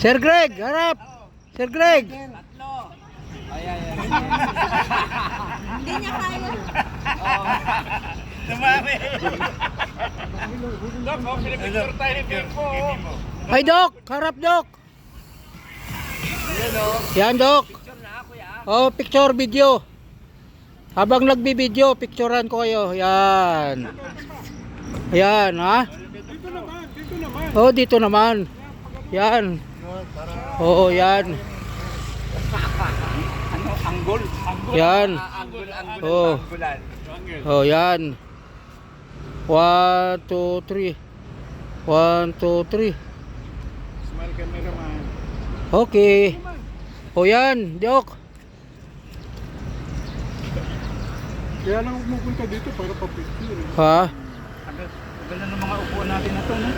Sir Greg, harap. Sir Greg. Tatlo. Ay. Hindi niya kaya. Tumami. Dok, pinipicture tayo ni Pirpo. Ay, Dok. Harap, Dok. Yan, Dok. Picture na, kuya. Oh, picture video. Habang nagbibideo, picturean ko kayo. Yan. Yan, ha? Dito naman. Oh, dito naman. Yan. Oo, yan. Ano, anggol? Yan. Anggol. Oh. Anggulan. Oh, yan. 1, 2, 3. 1, 2, 3. Smile cameraman. Okay. O yan, Dok. Kaya lang pumunta dito para pa-picture. Ha? Tagal na ng mga upuan natin na to, no?